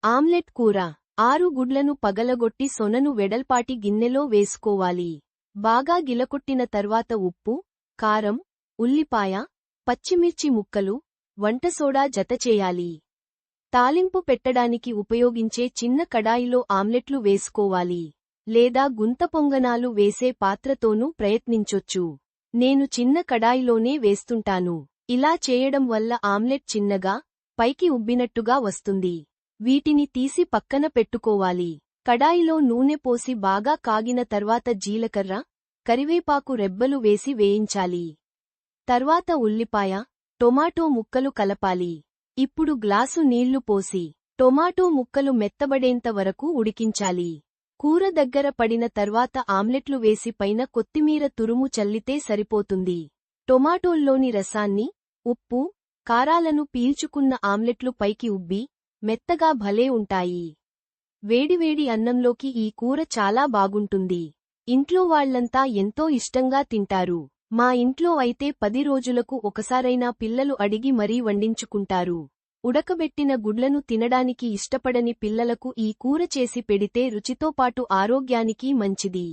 Omelette కూర. 6 గుడ్లను పగలగొట్టి సొనను వెడల్పాటి గిన్నెలో వేసుకోవాలి. బాగా గిలకొట్టిన తర్వాత ఉప్పు, కారం, ఉల్లిపాయ, పచ్చిమిర్చి ముక్కలు, వంటసోడా జతచేయాలి. తాలింపు పెట్టడానికి ఉపయోగించే చిన్న కడాయిలో ఆమ్లెట్లు వేసుకోవాలి. లేదా గుంత పొంగనాలు వేసే పాత్రతోనూ ప్రయత్నించొచ్చు. నేను చిన్న కడాయిలోనే వేస్తుంటాను. ఇలా చేయడం వల్ల ఆమ్లెట్ చిన్నగా, పైకి ఉబ్బినట్టుగా వస్తుంది. వీటిని తీసి పక్కన పెట్టుకోవాలి. కడాయిలో నూనె పోసి బాగా కాగిన తర్వాత జీలకర్ర, కరివేపాకు రెబ్బలు వేసి వేయించాలి. తర్వాత ఉల్లిపాయ, టొమాటో ముక్కలు కలపాలి. ఇప్పుడు గ్లాసు నీళ్లు పోసి, టొమాటో ముక్కలు మెత్తబడేంత వరకు ఉడికించాలి. కూర దగ్గర పడిన తర్వాత ఆమ్లెట్లు వేసి పైన కొత్తిమీర తురుము చల్లితే సరిపోతుంది. టొమాటోల్లోని రసాన్ని, ఉప్పు, కారాలను పీల్చుకున్న ఆమ్లెట్లు పైకి ఉబ్బి, మెత్తగా భలే ఉంటాయి. వేడివేడి అన్నంలోకి ఈ కూర చాలా బాగుంటుంది. ఇంట్లో వాళ్లంతా ఎంతో ఇష్టంగా తింటారు. మా ఇంట్లో అయితే 10 రోజులకు ఒకసారైనా పిల్లలు అడిగి మరీ వండించుకుంటారు. ఉడకబెట్టిన గుడ్లను తినడానికి ఇష్టపడని పిల్లలకు ఈ కూర చేసి పెడితే రుచితోపాటు ఆరోగ్యానికి మంచిది.